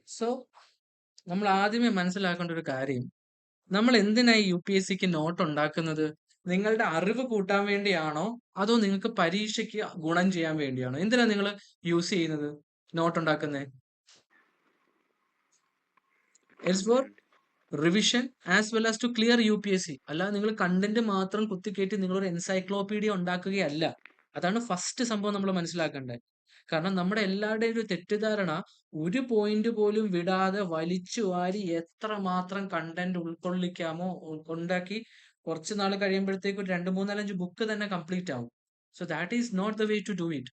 So നമ്മൾ ആദ്യമേ മനസ്സിലാക്കേണ്ട ഒരു കാര്യം, നമ്മൾ എന്തിനായി യു പി എസ് സിക്ക് നോട്ട് ഉണ്ടാക്കുന്നത്? നിങ്ങളുടെ അറിവ് കൂട്ടാൻ വേണ്ടിയാണോ, അതോ നിങ്ങൾക്ക് പരീക്ഷയ്ക്ക് ഗുണം ചെയ്യാൻ വേണ്ടിയാണോ? എന്തിനാ നിങ്ങൾ യൂസ് ചെയ്യുന്നത് നോട്ട് ഉണ്ടാക്കുന്നത്? It's for revision as well as to clear യു പി എസ് സി. അല്ലാതെ നിങ്ങൾ കണ്ടന്റ് മാത്രം കുത്തിക്കയറ്റി നിങ്ങളൊരു എൻസൈക്ലോപീഡിയ ഉണ്ടാക്കുകയല്ല. അതാണ് ഫസ്റ്റ് സംഭവം നമ്മൾ മനസ്സിലാക്കേണ്ടത്. കാരണം നമ്മുടെ എല്ലാവരുടെയും ഒരു തെറ്റിദ്ധാരണ, ഒരു പോയിന്റ് പോലും വിടാതെ വലിച്ചു വാരി എത്ര മാത്രം കണ്ടന്റ് ഉൾക്കൊള്ളിക്കാമോ ഉണ്ടാക്കി കുറച്ച് നാൾ കഴിയുമ്പോഴത്തേക്ക് ഒരു 2, 3, 4, 5 ബുക്ക് തന്നെ കംപ്ലീറ്റ് ആവും. So that is not the way to do it.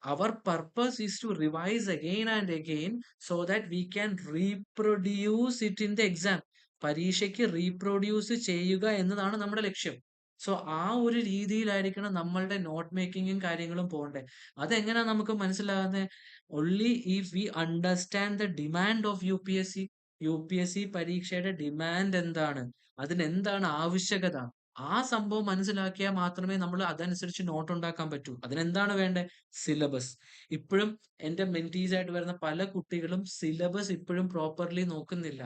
Our purpose is to revise again and again so that we can reproduce it in the exam. പരീക്ഷയ്ക്ക് റീപ്രൊഡ്യൂസ് ചെയ്യുക എന്നതാണ് നമ്മുടെ ലക്ഷ്യം. സോ ആ ഒരു രീതിയിലായിരിക്കണം നമ്മളുടെ നോട്ട് മേക്കിങ്ങും കാര്യങ്ങളും പോകണ്ടേ. അതെങ്ങനെയാ നമുക്ക് മനസ്സിലാകുന്നത്? Only if we understand the demand of യു പി എസ് സി. യു പി എസ് സി പരീക്ഷയുടെ ഡിമാൻഡ് എന്താണ്, അതിനെന്താണ് ആവശ്യകത, ആ സംഭവം മനസ്സിലാക്കിയാൽ മാത്രമേ നമ്മൾ അതനുസരിച്ച് നോട്ട് ഉണ്ടാക്കാൻ പറ്റൂ. അതിനെന്താണ് വേണ്ടത്? സിലബസ്. ഇപ്പോഴും എൻ്റെ മെന്റീസ് ആയിട്ട് വരുന്ന പല കുട്ടികളും സിലബസ് ഇപ്പോഴും പ്രോപ്പർലി നോക്കുന്നില്ല.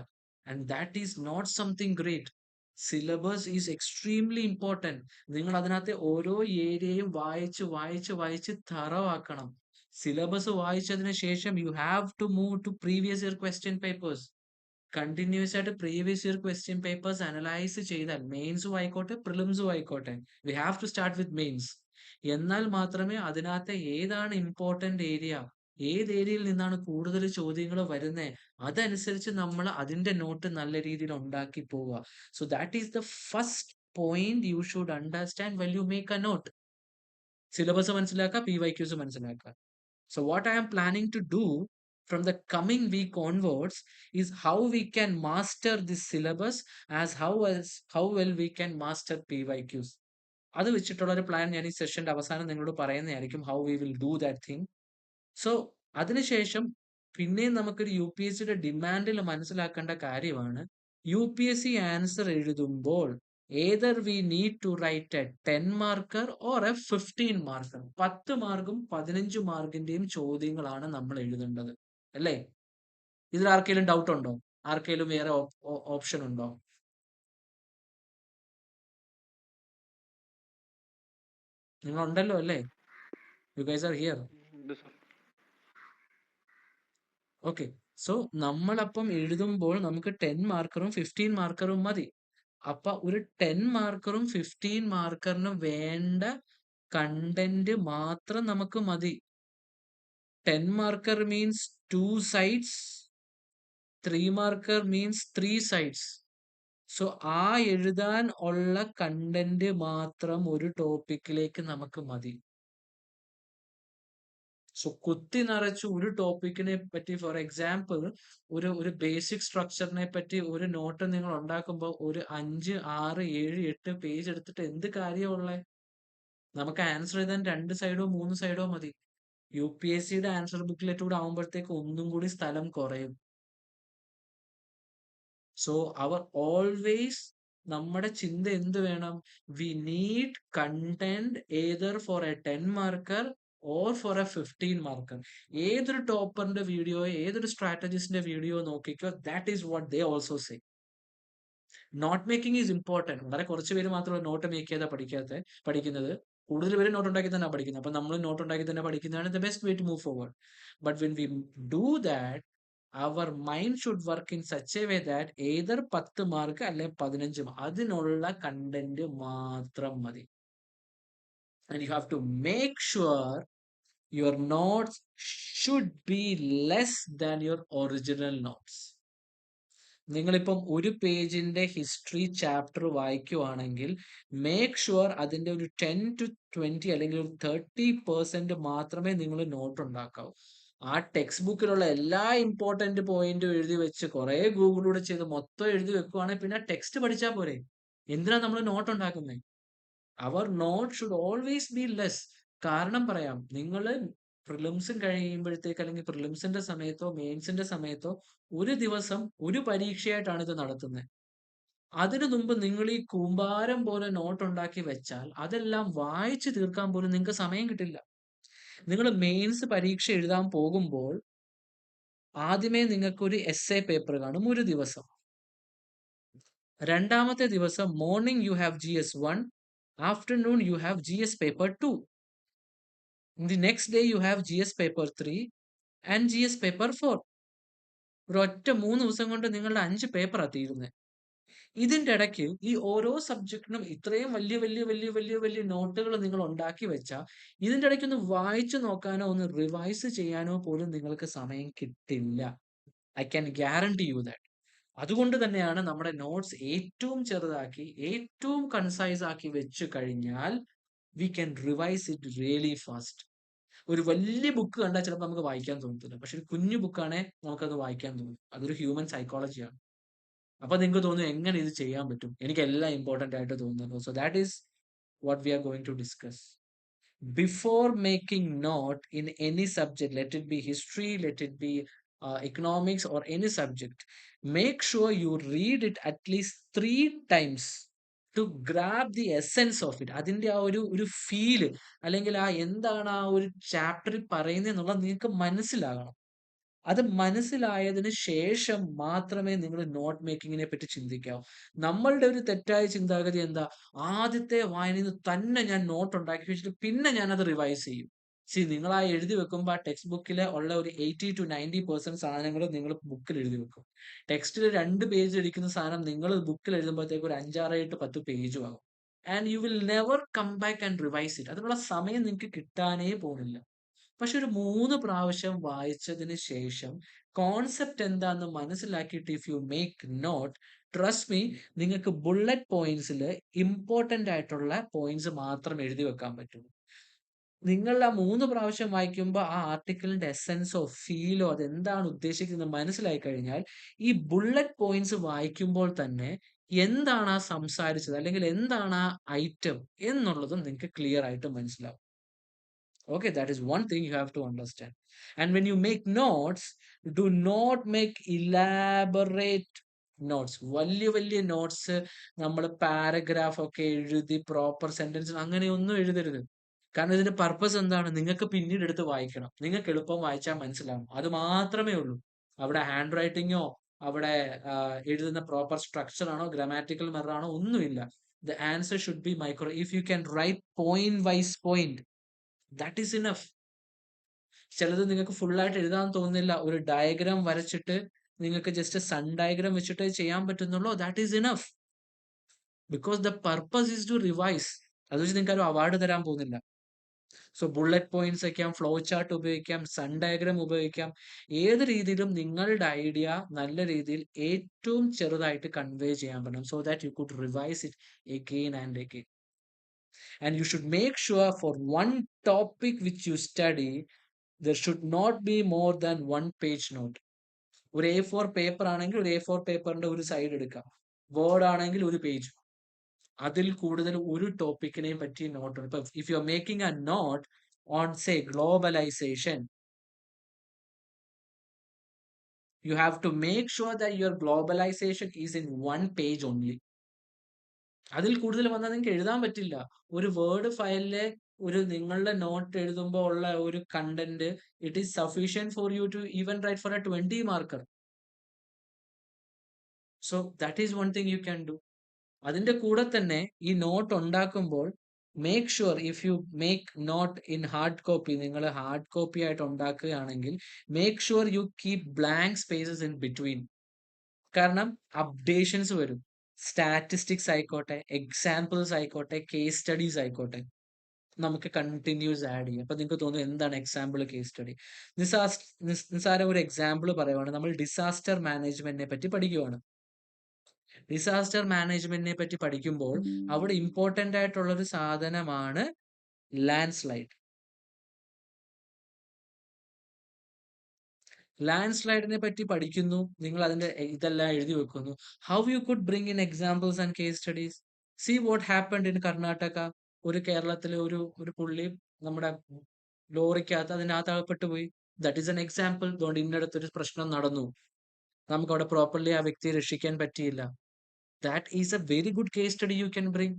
And that is not something great. Syllabus is extremely important. നിങ്ങൾ അതിനകത്തെ ഓരോ ഏരിയയും വായിച്ച് വായിച്ച് വായിച്ച് തറവാക്കണം. സിലബസ് വായിച്ചതിന് ശേഷം you have to move to previous year question papers. Continuous ആയിട്ട് previous year question papers analyse ചെയ്താൽ, മെയിൻസും ആയിക്കോട്ടെ പ്രിലിംസും ആയിക്കോട്ടെ, we have to start with mains. എന്നാൽ മാത്രമേ അതിനകത്തെ ഏതാണ് ഇമ്പോർട്ടന്റ് ഏരിയ, ഏത് ഏരിയയിൽ നിന്നാണ് കൂടുതൽ ചോദ്യങ്ങൾ വരുന്നത്, അതനുസരിച്ച് നമ്മൾ അതിന്റെ നോട്ട് നല്ല രീതിയിൽ ഉണ്ടാക്കി പോവുക. So that is the first point you should understand when you make a note. Syllabus മനസ്സിലാക്കുക, പി വൈ ക്യൂസ് മനസ്സിലാക്കുക. So what I am planning to do from the coming week onwards is how we can master this syllabus as how well we can master PYQs. അത് വെച്ചിട്ടുള്ള ഒരു plan ഞാൻ ഈ സെഷന്റെ അവസാനം നിങ്ങളോട് പറയുന്നതായിരിക്കും, how we will do that thing. So അതിനുശേഷം പിന്നെയും നമുക്കൊരു യു പി എസ് സിയുടെ ഡിമാൻഡിൽ മനസ്സിലാക്കേണ്ട കാര്യമാണ്, U P S C answer എഴുതുമ്പോൾ either we need to write a 10 marker or a 15 marker. 10 മാർക്കും 15 മാർക്കിന്റെയും ചോദ്യങ്ങളാണ് നമ്മൾ എഴുതേണ്ടത്, അല്ലേ? ഇതിൽ ആർക്കെങ്കിലും ഡൗട്ട് ഉണ്ടോ? ആർക്കെങ്കിലും വേറെ ഓപ്ഷൻ ഉണ്ടോ? നിങ്ങൾ ഉണ്ടല്ലോ അല്ലേ? You guys are here. ഉണ്ട് സർ. ഓക്കെ. സോ നമ്മളപ്പം എഴുതുമ്പോൾ നമുക്ക് 10 മാർക്കറും 15 മാർക്കറും മതി. അപ്പൊ ഒരു 10 മാർക്കറും 15 മാർക്കറിനും വേണ്ട കണ്ടന്റ് മാത്രം നമുക്ക് മതി. 10 marker means 2 sides, 3 marker means 3 sides. So ആ എഴുതാൻ ഉള്ള കണ്ടന്റ് മാത്രം ഒരു ടോപ്പിക്കിലേക്ക് നമുക്ക് മതി. സോ കുത്തി നിറച്ച് ഒരു ടോപ്പിക്കിനെ പറ്റി, ഫോർ എക്സാമ്പിൾ ഒരു ബേസിക് സ്ട്രക്ചറിനെ പറ്റി ഒരു നോട്ട് നിങ്ങൾ ഉണ്ടാക്കുമ്പോൾ ഒരു 5, 6, 7, 8 പേജ് എടുത്തിട്ട് എന്ത് കാര്യമുള്ളത്? നമുക്ക് ആൻസർ എഴുതാൻ 2 സൈഡോ 3 സൈഡോ മതി. യു പി എസ് സിയുടെ ആൻസർ ബുക്കിലെറ്റ് കൂടെ ആവുമ്പോഴത്തേക്ക് ഒന്നും കൂടി സ്ഥലം കുറയും. സോ അവർ ഓൾവേസ്, നമ്മുടെ ചിന്ത എന്ത് വേണം? We need content either for a 10 marker or for a 15 marker. ഏതൊരു ടോപ്പറിന്റെ വീഡിയോ, ഏതൊരു സ്ട്രാറ്റജിസ്റ്റിന്റെ വീഡിയോ നോക്കിക്കോ, that is what they also say. Note making is important. വളരെ കുറച്ച് പേര് മാത്രമേ നോട്ട് മേക്ക് ചെയ്താൽ പഠിക്കുന്നത്. കൂടുതൽ പേര് നോട്ട് ഉണ്ടാക്കി തന്നെ പഠിക്കുന്നത്. അപ്പൊ നമ്മൾ നോട്ട് ഉണ്ടാക്കി തന്നെ പഠിക്കുന്നതാണ് the best way to move forward. But when we do that, our mind should work in such a way that either 10 mark അല്ലെ 15, അതിനുള്ള കണ്ടന്റ് മാത്രം മതി. And you have to make sure your notes should be less than your original notes. നിങ്ങളിപ്പം ഒരു പേജിന്റെ history chapter വായിക്കുവാണെങ്കിൽ make sure അതിന്റെ ഒരു 10 to 20 അല്ലെങ്കിൽ ഒരു 30% മാത്രമേ നിങ്ങൾ നോട്ട് ഉണ്ടാക്കാവൂ. ആ ടെക്സ്റ്റ് ബുക്കിലുള്ള എല്ലാ ഇമ്പോർട്ടന്റ് പോയിന്റും എഴുതി വെച്ച് കുറെ ഗൂഗിളിലൂടെ ചെയ്ത് മൊത്തം എഴുതി വെക്കുവാണെങ്കിൽ പിന്നെ ടെക്സ്റ്റ് പഠിച്ചാൽ പോരെ. എന്തിനാ നമ്മൾ നോട്ട് ഉണ്ടാക്കുന്നത്? Our note should always be less. കാരണം പറയാം, നിങ്ങൾ പ്രിലിംസും കഴിയുമ്പോഴത്തേക്ക് അല്ലെങ്കിൽ പ്രിലിംസിന്റെ സമയത്തോ മെയിൻസിന്റെ സമയത്തോ ഒരു ദിവസം ഒരു പരീക്ഷയായിട്ടാണ് ഇത് നടത്തുന്നത്. അതിനു മുമ്പ് നിങ്ങൾ ഈ കൂമ്പാരം പോലെ നോട്ട് ഉണ്ടാക്കി വെച്ചാൽ അതെല്ലാം വായിച്ചു തീർക്കാൻ പോലും നിങ്ങൾക്ക് സമയം കിട്ടില്ല. നിങ്ങൾ മെയിൻസ് പരീക്ഷ എഴുതാൻ പോകുമ്പോൾ ആദ്യമേ നിങ്ങൾക്കൊരു എസ്സേ പേപ്പർ കാണും ഒരു ദിവസം. രണ്ടാമത്തെ ദിവസം morning you have GS1, afternoon you have GS paper 2. The next day you have GS paper 3 and GS paper 4. ഒരൊറ്റ 3 ദിവസം കൊണ്ട് നിങ്ങളുടെ 5 പേപ്പറാ തീരുന്നത്. ഇതിന്റെ ഇടയ്ക്ക് ഈ ഓരോ സബ്ജക്റ്റിനും ഇത്രയും വലിയ വലിയ വലിയ വലിയ വലിയ നോട്ടുകൾ നിങ്ങൾ ഉണ്ടാക്കി വെച്ചാൽ ഇതിന്റെ ഇടയ്ക്ക് ഒന്ന് വായിച്ചു നോക്കാനോ ഒന്ന് റിവൈസ് ചെയ്യാനോ പോലും നിങ്ങൾക്ക് സമയം കിട്ടില്ല. I can guarantee you that. അതുകൊണ്ട് തന്നെയാണ് നമ്മുടെ നോട്ട്സ് ഏറ്റവും ചെറുതാക്കി ഏറ്റവും കൺസൈസ് ആക്കി വെച്ച് കഴിഞ്ഞാൽ we can revise it really fast. ഒരു വലിയ ബുക്ക് കണ്ടാൽ ചിലപ്പോൾ നമുക്ക് വായിക്കാൻ തോന്നത്തില്ല, പക്ഷെ ഒരു കുഞ്ഞു ബുക്കാണെങ്കിൽ നമുക്കത് വായിക്കാൻ തോന്നും. അതൊരു ഹ്യൂമൻ സൈക്കോളജിയാണ്. അപ്പൊ നിങ്ങൾക്ക് തോന്നും എങ്ങനെ ഇത് ചെയ്യാൻ പറ്റും, എനിക്ക് എല്ലാം ഇമ്പോർട്ടന്റ് ആയിട്ട് തോന്നുന്നു. So that is what we are going to discuss. Before making note in any subject, let it be history, let it be economics or any subject, make sure you read it at least 3 times to grab the essence of it. അതിന്റെ ആ ഒരു feel അല്ലെങ്കിൽ ആ എന്താണ് ആ ഒരു ചാപ്റ്ററിൽ പറയുന്നത് എന്നുള്ളത് നിങ്ങൾക്ക് മനസ്സിലാകണം. അത് മനസ്സിലായതിന് ശേഷം മാത്രമേ നിങ്ങൾ നോട്ട് മേക്കിങ്ങിനെ പറ്റി ചിന്തിക്കാവൂ. നമ്മളുടെ ഒരു തെറ്റായ ചിന്താഗതി എന്താ, ആദ്യത്തെ വായനയിൽ നിന്ന് തന്നെ ഞാൻ നോട്ട് ഉണ്ടാക്കി വെച്ചിട്ട് പിന്നെ ഞാൻ അത് റിവൈസ് ചെയ്യും. നിങ്ങൾ ആ എഴുതി വെക്കുമ്പോൾ ആ ടെക്സ്റ്റ് ബുക്കിൽ ഉള്ള ഒരു 80 to 90% സാധനങ്ങൾ നിങ്ങൾ ബുക്കിൽ എഴുതി വെക്കും. ടെക്സ്റ്റിൽ 2 പേജ് ഇരിക്കുന്ന സാധനം നിങ്ങൾ ബുക്കിൽ എഴുതുമ്പോഴത്തേക്ക് ഒരു 5, 6, 8, 10 പേജും ആകും. And you will never come back and revise it. അതിനുള്ള സമയം നിങ്ങൾക്ക് കിട്ടാനേ പോകുന്നില്ല. പക്ഷെ ഒരു 3 പ്രാവശ്യം വായിച്ചതിന് ശേഷം കോൺസെപ്റ്റ് എന്താന്ന് മനസ്സിലാക്കിയിട്ട് if you make note, trust me, നിങ്ങൾക്ക് ബുള്ളറ്റ് പോയിന്റ്സിൽ ഇമ്പോർട്ടന്റ് ആയിട്ടുള്ള പോയിന്റ്സ് മാത്രം എഴുതി വെക്കാൻ പറ്റും. നിങ്ങൾ ആ 3 പ്രാവശ്യം വായിക്കുമ്പോൾ ആ ആർട്ടിക്കിളിന്റെ എസെൻസോ ഫീലോ അതെന്താണ് ഉദ്ദേശിക്കുന്നത് മനസ്സിലായി കഴിഞ്ഞാൽ ഈ ബുള്ളറ്റ് പോയിന്റ്സ് വായിക്കുമ്പോൾ തന്നെ എന്താണ് ആ സംസാരിച്ചത് അല്ലെങ്കിൽ എന്താണ് ആ ഐറ്റം എന്നുള്ളതും നിങ്ങൾക്ക് ക്ലിയർ ആയിട്ട് മനസ്സിലാവും. Okay, that is one thing you have to understand. And when you make notes, do not make elaborate notes. വലിയ വലിയ നോട്ട്സ് നമ്മൾ പാരഗ്രാഫ് ഒക്കെ എഴുതി പ്രോപ്പർ സെന്റൻസ് അങ്ങനെയൊന്നും എഴുതരുത്. കാരണം ഇതിന്റെ പർപ്പസ് എന്താണ്, നിങ്ങൾക്ക് പിന്നീട് എടുത്ത് വായിക്കണം, നിങ്ങൾക്ക് എളുപ്പം വായിച്ചാൽ മനസ്സിലാവും, അത് മാത്രമേ ഉള്ളൂ. അവിടെ ഹാൻഡ് റൈറ്റിങ്ങോ അവിടെ എഴുതുന്ന പ്രോപ്പർ സ്ട്രക്ചർ ആണോ ഗ്രാമാറ്റിക്കൽ മെറർ ആണോ ഒന്നുമില്ല. The answer should be micro. If you can write point wise point, that is enough. ചിലത് നിങ്ങൾക്ക് ഫുൾ ആയിട്ട് എഴുതാൻ തോന്നുന്നില്ല, ഒരു ഡയഗ്രാം വരച്ചിട്ട് നിങ്ങൾക്ക് ജസ്റ്റ് സൺ ഡയഗ്രാം വെച്ചിട്ട് ചെയ്യാൻ പറ്റുന്നുള്ളൂ, that is enough. Because the purpose is to revise. അത് വെച്ച് നിങ്ങൾക്ക് ഒരു അവാർഡ് തരാൻ പോകുന്നില്ല. സോ ബുള്ളറ്റ് പോയിന്റ്സ് വയ്ക്കാം, ഫ്ലോ ചാർട്ട് ഉപയോഗിക്കാം, സൺ ഡയഗ്രാം ഉപയോഗിക്കാം. ഏത് രീതിയിലും നിങ്ങളുടെ ഐഡിയ നല്ല രീതിയിൽ ഏറ്റവും ചെറുതായിട്ട് കൺവേ ചെയ്യാൻ പറ്റണം, so that you could revise it again and again. And you should make sure for one topic which you study, there should not be more than 1 page note. ഒരു A4 പേപ്പർ ആണെങ്കിൽ ഒരു A4 പേപ്പറിന്റെ ഒരു side എടുക്കാം. Word ആണെങ്കിൽ ഒരു page. അതിൽ കൂടുതൽ ഒരു ടോപ്പിക്കിനെയും പറ്റി നോട്ട്. ഇപ്പൊ if you are making a note on say globalisation, you have to make sure that your globalization is in 1 page only. അതിൽ കൂടുതൽ വന്നാൽ നിങ്ങൾക്ക് എഴുതാൻ പറ്റില്ല. ഒരു വേർഡ് ഫയലിലെ ഒരു നിങ്ങളുടെ നോട്ട് എഴുതുമ്പോൾ ഉള്ള ഒരു content, it is sufficient for you to even write for a 20 marker. So that is one thing you can do. അതിന്റെ കൂടെ തന്നെ ഈ നോട്ട് ഉണ്ടാക്കുമ്പോൾ make sure if you make note in hard copy, നിങ്ങൾ hard copy ആയിട്ട് ഉണ്ടാക്കുകയാണെങ്കിൽ make sure you keep blank spaces in between. കാരണം updations വരും. സ്റ്റാറ്റിസ്റ്റിക്സ് ആയിക്കോട്ടെ, എക്സാമ്പിൾസ് ആയിക്കോട്ടെ, കേസ് സ്റ്റഡീസ് ആയിക്കോട്ടെ, നമുക്ക് കണ്ടിന്യൂസ് ആഡ് ചെയ്യാം. അപ്പൊ നിങ്ങൾക്ക് തോന്നും എന്താണ് എക്സാമ്പിൾ, കേസ് സ്റ്റഡി. നിസ്സാരം ഒരു എക്സാമ്പിൾ പറയുവാണ്, നമ്മൾ ഡിസാസ്റ്റർ മാനേജ്മെന്റിനെ പറ്റി പഠിക്കുവാണ്. ഡിസാസ്റ്റർ മാനേജ്മെന്റിനെ പറ്റി പഠിക്കുമ്പോൾ അവിടെ ഇമ്പോർട്ടന്റ് ആയിട്ടുള്ള ഒരു സാധനമാണ് ലാൻഡ് സ്ലൈഡ്. ലാൻഡ് സ്ലൈഡിനെ പറ്റി പഠിക്കുന്നു, നിങ്ങൾ അതിന്റെ ഇതെല്ലാം എഴുതി വെക്കുന്നു. How you could bring in examples and case studies. See what happened in Karnataka. ഒരു കേരളത്തിലെ ഒരു പുള്ളി നമ്മുടെ ലോറിക്കകത്ത് അതിനകത്ത് അകപ്പെട്ടു പോയി. That is an example. അതുകൊണ്ട് ഇന്നടത്തൊരു പ്രശ്നം നടന്നു, നമുക്ക് അവിടെ പ്രോപ്പർലി ആ വ്യക്തിയെ രക്ഷിക്കാൻ പറ്റിയില്ല. That is A very good case study you can bring.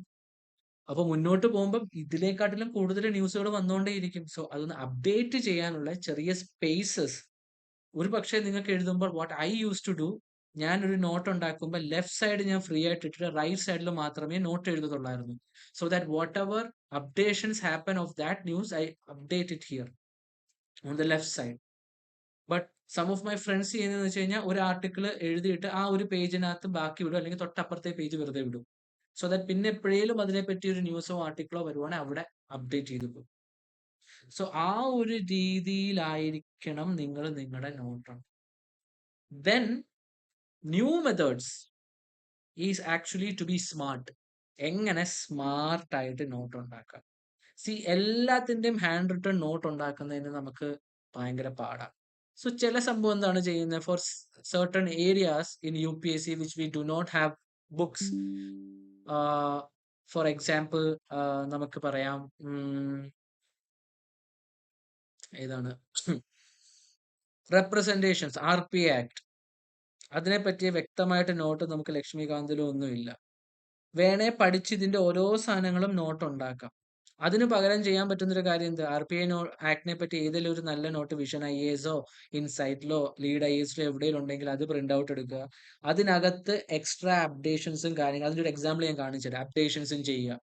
അപ്പൊ മുന്നോട്ട് പോകുമ്പോൾ ഇതിലേക്കാട്ടിലും കൂടുതൽ ന്യൂസുകൾ വന്നുകൊണ്ടേയിരിക്കും. സോ അതൊന്ന് അപ്ഡേറ്റ് ചെയ്യാനുള്ള ചെറിയ സ്പേസസ് ഒരു പക്ഷേ നിങ്ങൾക്ക് എഴുതുമ്പോൾ what I use to do, ഞാനൊരു നോട്ട് ഉണ്ടാക്കുമ്പോൾ ലെഫ്റ്റ് സൈഡ് ഞാൻ ഫ്രീ ആയിട്ട് ഇട്ടിട്ട് റൈറ്റ് സൈഡിൽ മാത്രമേ നോട്ട് എഴുതത്തുള്ളായിരുന്നു. So that whatever updations happen of that news I update it here on the left side. But some of my friends ചെയ്യുന്നതെന്ന് വെച്ച് കഴിഞ്ഞാൽ ഒരു ആർട്ടിക്കിൾ എഴുതിയിട്ട് ആ ഒരു പേജിനകത്ത് ബാക്കി വിടും, അല്ലെങ്കിൽ തൊട്ടപ്പുറത്തെ പേജ് വെറുതെ വിടും. സോ ദാറ്റ് പിന്നെ എപ്പോഴേലും അതിനെപ്പറ്റി ഒരു ന്യൂസോ ആർട്ടിക്കിളോ വരുവാണെങ്കിൽ അവിടെ അപ്ഡേറ്റ് ചെയ്തു പോകും. സോ ആ ഒരു രീതിയിലായിരിക്കണം നിങ്ങൾ നിങ്ങളുടെ note. Then new methods is actually to be smart. എങ്ങനെ സ്മാർട്ട് ആയിട്ട് നോട്ട് ഉണ്ടാക്കാം. സി, എല്ലാത്തിന്റെയും ഹാൻഡ് റിട്ടൺ നോട്ട് ഉണ്ടാക്കുന്നതിന് നമുക്ക് ഭയങ്കര പാടാണ്. സോ ചില സംഭവം എന്താണ് ചെയ്യുന്നത്, for certain areas in UPSC which we do not have books. For example നമുക്ക് പറയാം, ഏതാണ് റെപ്രസെന്റേഷൻസ്, RPA ആക്ട്, അതിനെപ്പറ്റിയ വ്യക്തമായിട്ട് നോട്ട് നമുക്ക് ലക്ഷ്മികാന്തിലും ഒന്നുമില്ല. വേണേ പഠിച്ച് ഇതിന്റെ ഓരോ സാധനങ്ങളും നോട്ട് ഉണ്ടാക്കാം. അതിന് പകരം ചെയ്യാൻ പറ്റുന്നൊരു കാര്യം എന്ത്, RPI ആക്ടിനെ പറ്റി ഏതെങ്കിലും ഒരു നല്ല നോട്ട് വിഷൻ IASോ ഇൻസൈറ്റിലോ ലീഡ് IASലോ എവിടെയെങ്കിലും ഉണ്ടെങ്കിൽ അത് പ്രിന്റ് ഔട്ട് എടുക്കുക. അതിനകത്ത് എക്സ്ട്രാ അപ്ഡേഷൻസും കാര്യങ്ങളും, അതിന്റെ ഒരു എക്സാമ്പിൾ ഞാൻ കാണിച്ചുതരാം, അപ്ഡേഷൻസും ചെയ്യുക.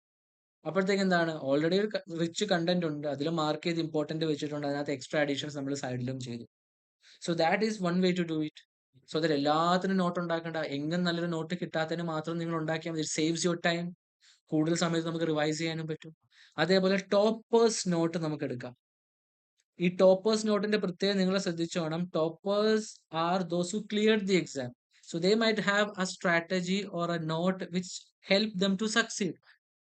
അപ്പോഴത്തേക്ക് എന്താണ്, ഓൾറെഡി ഒരു റിച്ച് കണ്ടന്റ് ഉണ്ട്, അതിൽ മാർക്ക് ചെയ്ത് ഇമ്പോർട്ടന്റ് വെച്ചിട്ടുണ്ട്, അതിനകത്ത് എക്സ്ട്രാ അഡീഷൻസ് നമ്മൾ സൈഡിലും ചെയ്തു. So that is one way to do it. So that എല്ലാത്തിനും നോട്ട് ഉണ്ടാക്കേണ്ട, എങ്ങനെ നല്ലൊരു നോട്ട് കിട്ടാത്തതിന് മാത്രം നിങ്ങൾ ഉണ്ടാക്കിയാൽ മതി. Saves your time. കൂടുതൽ സമയത്ത് നമുക്ക് റിവൈസ് ചെയ്യാനും പറ്റും. അതേപോലെ ടോപ്പേഴ്സ് നോട്ട് നമുക്ക് എടുക്കാം. ഈ ടോപ്പേഴ്സ് നോട്ടിന്റെ പ്രത്യേകം നിങ്ങൾ ശ്രദ്ധിച്ചോണം. Toppers are those who cleared the exam. So they might have a strategy or a note which help them to succeed.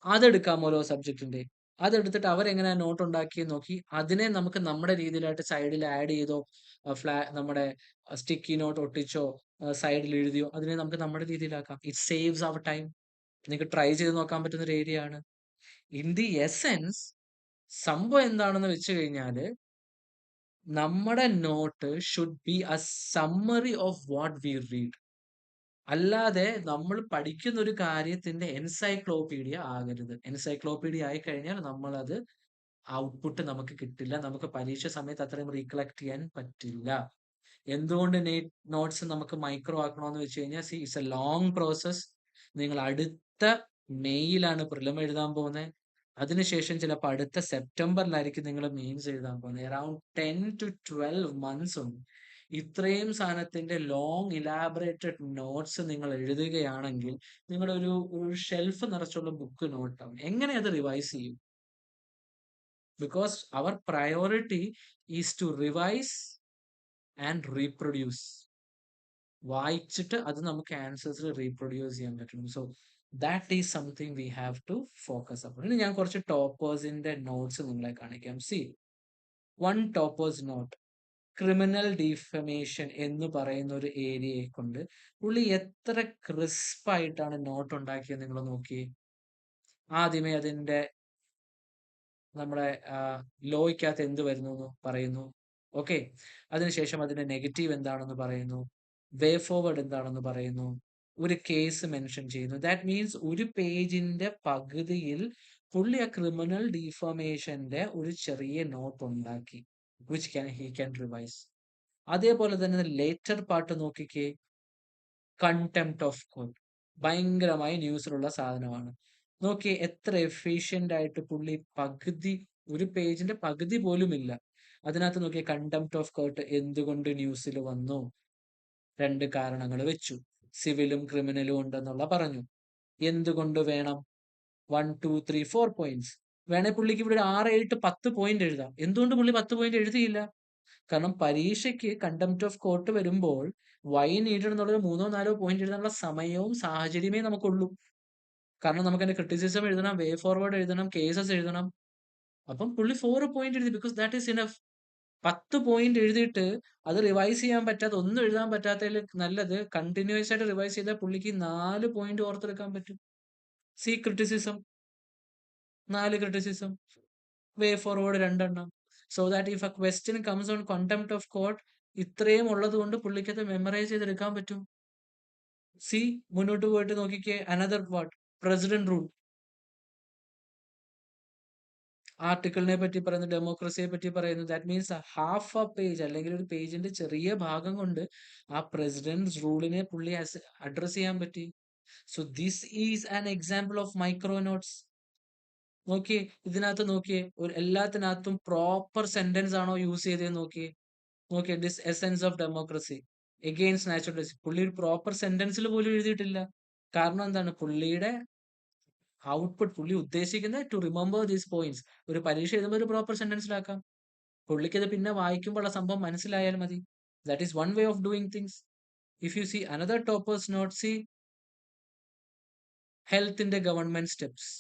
അതെടുക്കാം ഓരോ സബ്ജക്റ്റിന്റെ. അതെടുത്തിട്ട് അവരെങ്ങനെ നോട്ട് ഉണ്ടാക്കി നോക്കി അതിനെ നമുക്ക് നമ്മുടെ രീതിയിലായിട്ട് സൈഡിൽ ആഡ് ചെയ്തോ, നമ്മുടെ സ്റ്റിക്കി നോട്ട് ഒട്ടിച്ചോ സൈഡിൽ എഴുതിയോ അതിനെ നമുക്ക് നമ്മുടെ രീതിയിലാക്കാം. It saves our time. നിങ്ങൾക്ക് ട്രൈ ചെയ്ത് നോക്കാൻ പറ്റുന്ന ഒരു ഏരിയ ആണ്. ഇൻ ദി എസെൻസ് സംഭവം എന്താണെന്ന് വെച്ച് കഴിഞ്ഞാല്, നമ്മുടെ note should be a summary of what we read. അല്ലാതെ നമ്മൾ പഠിക്കുന്ന ഒരു കാര്യത്തിന്റെ എൻസൈക്ലോപീഡിയ ആകരുത്. എൻസൈക്ലോപീഡിയ ആയി കഴിഞ്ഞാൽ നമ്മളത് ഔട്ട്പുട്ട് നമുക്ക് കിട്ടില്ല, നമുക്ക് പരീക്ഷ സമയത്ത് അത്രയും റീകളക്ട് ചെയ്യാൻ പറ്റില്ല. എന്തുകൊണ്ട് നോട്ട്സ് നമുക്ക് മൈക്രോ ആക്കണമെന്ന് വെച്ച് കഴിഞ്ഞാൽ, C, it's A long process. നിങ്ങൾ അടുത്ത മെയ്യിലാണ് പ്രിലിം എഴുതാൻ പോകുന്നത്. അതിനുശേഷം ചിലപ്പോൾ അടുത്ത സെപ്റ്റംബറിലായിരിക്കും നിങ്ങൾ മെയിൻസ് എഴുതാൻ പോകുന്നത്. അറൌണ്ട് 10 to 12 months ഉണ്ട്. ഇത്രയും സാധനത്തിന്റെ ലോങ് ഇലാബറേറ്റഡ് നോട്ട്സ് നിങ്ങൾ എഴുതുകയാണെങ്കിൽ നിങ്ങളുടെ ഒരു ഷെൽഫ് നിറച്ചുള്ള ബുക്ക് നോട്ടാവും. എങ്ങനെ അത് റിവൈസ് ചെയ്യും? Because our priority is to revise and reproduce. വായിച്ചിട്ട് അത് നമുക്ക് ആൻസേഴ്സിൽ റീപ്രൊഡ്യൂസ് ചെയ്യാൻ പറ്റണം. So that is something we have to focus upon. ഇനി ഞാൻ കുറച്ച് ടോപ്പേഴ്സിന്റെ നോട്ട്സ് നിങ്ങളെ കാണിക്കാം. See, one toppers note, criminal defamation എന്ന് പറയുന്ന ഒരു ഏരിയയെ കൊണ്ട് പുള്ളി എത്ര ക്രിസ്പായിട്ടാണ് നോട്ട് ഉണ്ടാക്കിയത് നിങ്ങൾ നോക്കി. ആദ്യമേ അതിന്റെ നമ്മുടെ ലോയ്ക്കകത്ത് എന്ത് വരുന്നു എന്ന് പറയുന്നു. ഓക്കെ, അതിനുശേഷം അതിന്റെ നെഗറ്റീവ് എന്താണെന്ന് പറയുന്നു, വേ ഫോർവേഡ് എന്താണെന്ന് പറയുന്നു, ഒരു കേസ് മെൻഷൻ ചെയ്യുന്നു. ദാറ്റ് മീൻസ് ഒരു പേജിന്റെ പകുതിയിൽ പുള്ളി ആ ക്രിമിനൽ ഡിഫോമേഷന്റെ ഒരു ചെറിയ നോട്ട് ഉണ്ടാക്കി, വിച്ച് ഹി ക്യാൻ റിവൈസ്. അതേപോലെ തന്നെ ലേറ്റർ പാർട്ട് നോക്കിക്കേ, കണ്ടംപ്റ്റ് ഓഫ് കോർട്ട്, ഭയങ്കരമായി ന്യൂസിലുള്ള സാധനമാണ്. നോക്കിയേ എത്ര എഫിഷ്യന്റ് ആയിട്ട് പുള്ളി പകുതി, ഒരു പേജിന്റെ പകുതി പോലും ഇല്ല, അതിനകത്ത് നോക്കിയ കണ്ടംപ്റ്റ് ഓഫ് കോർട്ട് എന്തുകൊണ്ട് ന്യൂസിൽ വന്നു, 2 കാരണങ്ങൾ വെച്ചു, സിവിലും ക്രിമിനലും ഉണ്ടെന്നുള്ള പറഞ്ഞു. എന്തുകൊണ്ട് വേണം, 1 2 3 4 പോയിന്റ്സ്. വേണേ പുള്ളിക്ക് ഇവിടെ 6 7 10 പോയിന്റ് എഴുതാം. എന്തുകൊണ്ട് പുള്ളി 10 പോയിന്റ് എഴുതിയില്ല? കാരണം പരീക്ഷയ്ക്ക് കണ്ടംപ്റ്റ് ഓഫ് കോർട്ട് വരുമ്പോൾ വൈ നീഡഡ് എന്നുള്ളൊരു 3 4 പോയിന്റ് എഴുതാനുള്ള സമയവും സാഹചര്യമേ നമുക്കുള്ളൂ. കാരണം നമുക്ക് അതിന്റെ ക്രിറ്റിസിസം എഴുതണം, വേ ഫോർവേഡ് എഴുതണം, കേസസ് എഴുതണം. അപ്പം പുള്ളി 4 പോയിന്റ് എഴുതി, because that is enough. 10 point എഴുതിയിട്ട് അത് റിവൈസ് ചെയ്യാൻ പറ്റാത്ത, ഒന്നും എഴുതാൻ പറ്റാത്തതിൽ നല്ലത് കണ്ടിന്യൂസ് ആയിട്ട് റിവൈസ് ചെയ്താൽ പുള്ളിക്ക് 4 പോയിന്റ് ഓർത്തെടുക്കാൻ പറ്റും. സി, ക്രിറ്റിസിസം 4 ക്രിറ്റിസിസം, വേ ഫോർവേഡ് 2 എണ്ണം. So that if A question comes on contempt of court, ഇത്രയും ഉള്ളത് കൊണ്ട് പുള്ളിക്കത് മെമ്മറൈസ് ചെയ്തെടുക്കാൻ പറ്റും. സി, മുന്നോട്ട് പോയിട്ട് നോക്കിക്കേ, അനദർ വാട്ട്, പ്രസിഡന്റ് റൂൾ. ആർട്ടിക്കിളിനെ പറ്റി പറയുന്നു, ഡെമോക്രസിയെ പറ്റി പറയുന്നു. That means half A page അല്ലെങ്കിൽ ഒരു പേജിന്റെ ചെറിയ ഭാഗം കൊണ്ട് ആ പ്രസിഡന്റ് റൂളിനെ പുള്ളി അഡ്രസ് ചെയ്യാൻ പറ്റി. So this is an example of micro notes. നോക്കിയേ, ഇതിനകത്ത് നോക്കിയേ, ഒരു എല്ലാത്തിനകത്തും പ്രോപ്പർ സെന്റൻസ് ആണോ യൂസ് ചെയ്തത് നോക്കിയേ. നോക്കിയേ, this essence of democracy against naturalism, പുള്ളി ഒരു പ്രോപ്പർ സെന്റൻസിൽ പോലും എഴുതിയിട്ടില്ല. കാരണം എന്താണ്? പുള്ളിയുടെ ഔട്ട്പുട്ട്, പുള്ളി ഉദ്ദേശിക്കുന്നത് ടു റിമെമ്പർ ദീസ് പോയിന്റ്സ്. ഒരു പരീക്ഷ എഴുതുമ്പോൾ ഒരു പ്രോപ്പർ സെന്റൻസിലാക്കാം. പുള്ളിക്ക് അത് പിന്നെ വായിക്കുമ്പോൾ ആ സംഭവം മനസ്സിലായാൽ മതി. That is one way of doing things. If you see another toppers note, see ഹെൽത്തിന്റെ ഗവൺമെന്റ് സ്റ്റെപ്സ്,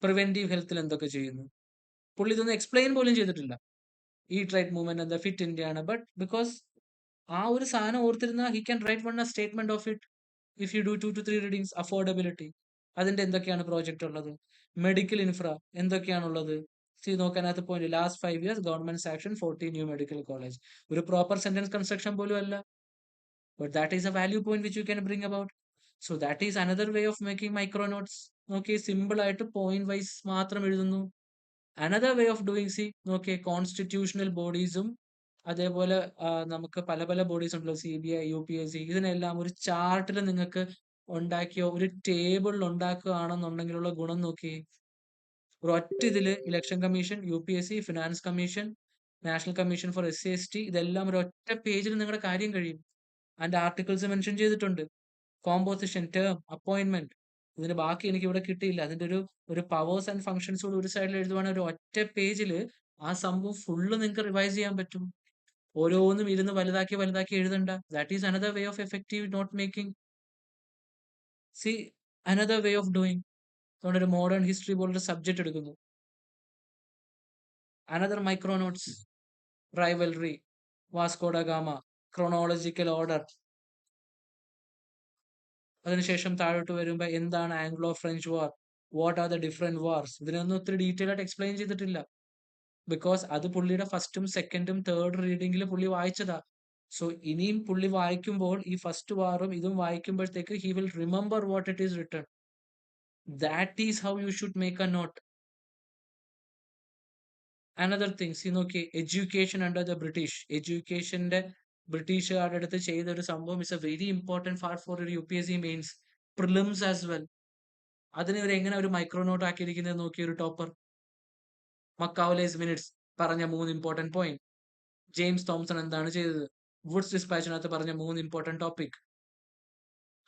പ്രിവെന്റീവ് ഹെൽത്തിൽ എന്തൊക്കെ ചെയ്യുന്നു, പുള്ളി ഇതൊന്നും എക്സ്പ്ലെയിൻ പോലും ചെയ്തിട്ടില്ല. ഈറ്റ് റൈറ്റ് മൂവ്മെന്റ് എന്താ, ഫിറ്റ് ഇന്ത്യ ആണ്. ബട്ട് ബിക്കോസ് ആ ഒരു സാധനം ഓർത്തിരുന്ന he can write one statement of it. If you do 2 to 3 readings, affordability, അതിന്റെ എന്തൊക്കെയാണ് പ്രോജക്റ്റ് ഉള്ളത്, മെഡിക്കൽ ഇൻഫ്ര എന്തൊക്കെയാണുള്ളത്. സി നോക്കാനകത്ത് point, last 5 years government action 40 new medical college. ഒരു പ്രോപ്പർ സെന്റൻസ് കൺസ്ട്രക്ഷൻ പോലും അല്ല. But that is A value point which you can bring about. So that is another way of making micro notes. നോക്കി, simple ആയിട്ട് point wise മാത്രം എഴുതുന്നു. Another way of doing, C നോക്കിയേ, constitutional ബോഡീസും അതേപോലെ നമുക്ക് പല പല ബോഡീസ് ഉണ്ടല്ലോ, CBI, UPSC, ഇതിനെല്ലാം ഒരു ചാർട്ടിൽ നിങ്ങൾക്ക് ഉണ്ടാക്കിയോ ഒരു ടേബിളിൽ ഉണ്ടാക്കുകയാണെന്നുണ്ടെങ്കിലുള്ള ഗുണം നോക്കി. ഒരൊറ്റ ഇതില് election commission, UPSC, finance commission, national commission for SC/ST, ഇതെല്ലാം ഒരൊറ്റ പേജിൽ നിങ്ങളുടെ കാര്യം കഴിയും. അതിന്റെ ആർട്ടിക്കിൾസ് മെൻഷൻ ചെയ്തിട്ടുണ്ട്. കോമ്പോസിഷൻ, ടേം, അപ്പോയിന്റ്മെന്റ്, ഇതിന് ബാക്കി എനിക്ക് ഇവിടെ കിട്ടിയില്ല. അതിന്റെ ഒരു പവേഴ്സ് ആൻഡ് ഫങ്ഷൻസ് കൂടി ഒരു സൈഡിൽ എഴുതുവാണെങ്കിൽ ഒരു ഒറ്റ പേജിൽ ആ സംഭവം ഫുള്ള് നിങ്ങൾക്ക് റിവൈസ് ചെയ്യാൻ പറ്റും. ഓരോന്നും ഇരുന്ന് വലുതാക്കി വലുതാക്കി എഴുതണ്ട. That is another way of effective note making. See another way of doing. അതുകൊണ്ട് ഒരു മോഡേൺ ഹിസ്റ്ററി പോലൊരു സബ്ജക്ട് എടുക്കുന്നു. Another micro notes, rivalry, Vasco da Gama, chronological order. അതിനുശേഷം താഴോട്ട് വരുമ്പോൾ എന്താണ് Anglo French war, what are the different wars, ഇതിനൊന്നും ഒത്തിരി ഡീറ്റെയിൽ ആയിട്ട് എക്സ്പ്ലെയിൻ ചെയ്തിട്ടില്ല. ബിക്കോസ് അത് പുള്ളിയുടെ ഫസ്റ്റും സെക്കൻഡും തേർഡ് റീഡിംഗിൽ പുള്ളി വായിച്ചതാ. സോ ഇനിയും പുള്ളി വായിക്കുമ്പോൾ ഈ ഫസ്റ്റ് വാറും ഇതും വായിക്കുമ്പോഴത്തേക്ക് he will remember what it is written. That is how you should make a note. Another things, നോക്കി, എഡ്യൂക്കേഷൻ അണ്ടർ ദ ബ്രിട്ടീഷ്, എഡ്യൂക്കേഷന്റെ ബ്രിട്ടീഷുകാരുടെ അടുത്ത് ചെയ്ത ഒരു സംഭവം is a very important part for ഒരു UPSC മെയിൻസ്, പ്രിലിംസ് ആസ് വെൽ. അതിനെ ഒരു എങ്ങനെ ഒരു മൈക്രോ നോട്ട് ആക്കിയിരിക്കുന്നത് നോക്കി. ഒരു ടോപ്പർ മക്കാവലേസ് മിനിറ്റ്സ് പറഞ്ഞ 3 ഇമ്പോർട്ടന്റ് പോയിന്റ്, ജെയിംസ് തോംസൺ എന്താണ് ചെയ്തത്, വുഡ്സ് ഡിസ്പാച്ചിനകത്ത് പറഞ്ഞ 3 ഇമ്പോർട്ടന്റ് ടോപ്പിക്,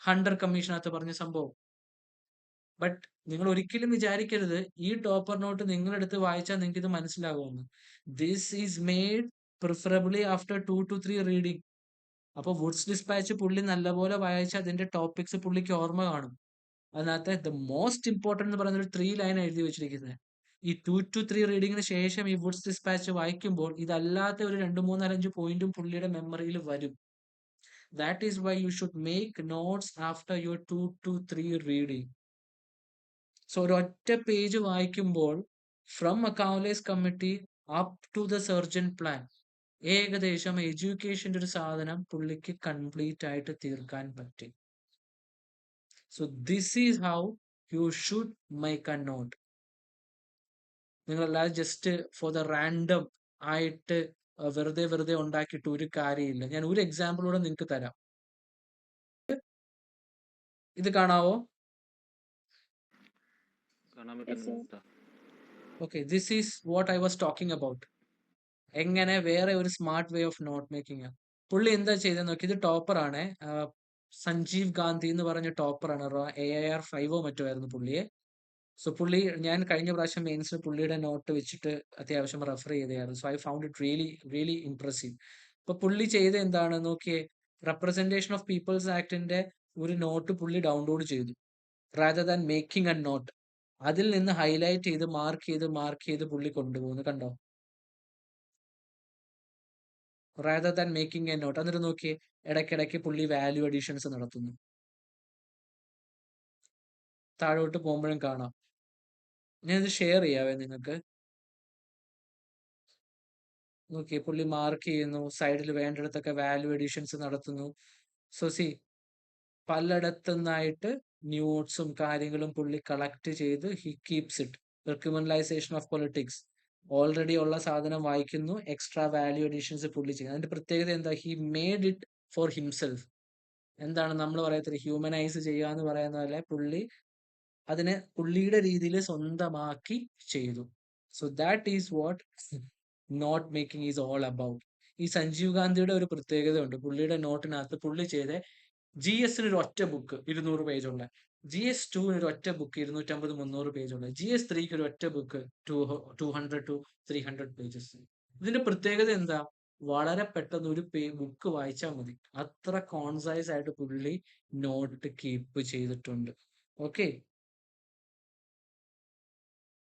ഹണ്ടർ കമ്മീഷനകത്ത് പറഞ്ഞ സംഭവം. ബട്ട് നിങ്ങൾ ഒരിക്കലും വിചാരിക്കരുത് ഈ ടോപ്പർ നോട്ട് നിങ്ങളെടുത്ത് വായിച്ചാൽ നിങ്ങൾക്ക് ഇത് മനസ്സിലാകുമെന്ന്. This is made preferably after 2 to 3 reading. അപ്പൊ വുഡ്സ് ഡിസ്പാച്ച് പുള്ളി നല്ലപോലെ വായിച്ച അതിന്റെ ടോപ്പിക്സ് പുള്ളിക്ക് ഓർമ്മ കാണും. അതിനകത്ത് ദ മോസ്റ്റ് ഇമ്പോർട്ടന്റ് എന്ന് പറയുന്ന ഒരു 3 ലൈൻ എഴുതി വെച്ചിരിക്കുന്നത്. ഈ 2 to 3 റീഡിങ്ങിന് ശേഷം ഈ വുഡ്സ് ഡിസ്പാച്ച് വായിക്കുമ്പോൾ ഇതല്ലാത്ത ഒരു 2, 3, 4, 5 പോയിന്റും പുള്ളിയുടെ മെമ്മറിയിൽ വരും. That is why you should make notes after your 2 to 3 reading. So ഒരൊറ്റ പേജ് വായിക്കുമ്പോൾ from Macaulay's committee up to the Sargent plan, ഏകദേശം എഡ്യൂക്കേഷന്റെ ഒരു സാധനം പുള്ളിക്ക് കംപ്ലീറ്റ് ആയിട്ട് തീർക്കാൻ പറ്റി. So this is how you should make a note. നിങ്ങളല്ലാതെ ജസ്റ്റ് ഫോർ ദ റാൻഡം ആയിട്ട് വെറുതെ വെറുതെ ഉണ്ടാക്കിയിട്ട് ഒരു കാര്യമില്ല. ഞാൻ ഒരു എക്സാമ്പിളൂടെ നിങ്ങൾക്ക് തരാം. ഇത് കാണാവോ? Okay, this is what I was talking about. എങ്ങനെ വേറെ ഒരു smart way of note making. പുള്ളി എന്താ ചെയ്തെന്ന് നോക്കി. ഇത് ടോപ്പർ ആണ്, സഞ്ജീവ് ഗാന്ധി എന്ന് പറഞ്ഞ ടോപ്പറാണ്. AIR 5 മറ്റോ ആയിരുന്നു പുള്ളിയെ. സോ പുള്ളി, ഞാൻ കഴിഞ്ഞ പ്രാവശ്യം മെയിൻസിൽ പുള്ളിയുടെ നോട്ട് വെച്ചിട്ട് അത്യാവശ്യം റെഫർ ചെയ്തായിരുന്നു. So I found it really really impressive. അപ്പൊ പുള്ളി ചെയ്ത് എന്താണ് നോക്കിയേ, റെപ്രസെന്റേഷൻ ഓഫ് പീപ്പിൾസ് ആക്ടിന്റെ ഒരു നോട്ട് പുള്ളി ഡൗൺലോഡ് ചെയ്തു. Rather than making a note, അതിൽ നിന്ന് ഹൈലൈറ്റ് ചെയ്ത് മാർക്ക് ചെയ്ത് പുള്ളി കൊണ്ടുപോകുന്നു. കണ്ടോ? Rather than making a note. എന്നിട്ട് നോക്കിയേ, ഇടയ്ക്കിടയ്ക്ക് പുള്ളി വാല്യൂ അഡീഷൻസ് നടത്തുന്നു. താഴോട്ട് പോകുമ്പോഴും കാണാം. ഞാനിത് ഷെയർ ചെയ്യാവേ നിങ്ങൾക്ക്. നോക്കിയേ, പുള്ളി മാർക്ക് ചെയ്യുന്നു, സൈഡിൽ വേണ്ടിടത്തൊക്കെ വാല്യൂ അഡീഷൻസ് നടത്തുന്നു. സോ സി, പലയിടത്തുനിന്നായിട്ട് നോട്ട്സും കാര്യങ്ങളും പുള്ളി കളക്ട് ചെയ്ത് he keeps it. Recriminalisation of politics. Already ഉള്ള സാധനം വായിക്കുന്നു, എക്സ്ട്രാ വാല്യൂ അഡീഷൻസ് പുള്ളി ചെയ്യുന്നത്. അതിന്റെ പ്രത്യേകത എന്താ? He made it for himself. എന്താണ് നമ്മൾ പറയത്തില്ല, ഹ്യൂമനൈസ് ചെയ്യുക എന്ന് പറയുന്ന പോലെ പുള്ളി അതിനെ പുള്ളിയുടെ രീതിയിൽ സ്വന്തമാക്കി ചെയ്തു. So that is what note making is all about. ഈ സഞ്ജീവ് ഗാന്ധിയുടെ ഒരു പ്രത്യേകത ഉണ്ട്. പുള്ളിയുടെ നോട്ടിനകത്ത് പുള്ളി ചെയ്ത GS ഒരു ഒറ്റ ബുക്ക് 200 പേജുള്ള, GS2 ഒരു ഒറ്റ ബുക്ക് 250-300 പേജുള്ള, GS3 ഒരു ഒറ്റ ബുക്ക് 200-300 പേജസ്. ഇതിന്റെ പ്രത്യേകത എന്താ? വളരെ പെട്ടെന്ന് ഒരു ബുക്ക് വായിച്ചാൽ മതി. അത്ര കോൺസൈസ് ആയിട്ട് പുള്ളി നോട്ട് കീപ്പ് ചെയ്തിട്ടുണ്ട്. ഓക്കെ.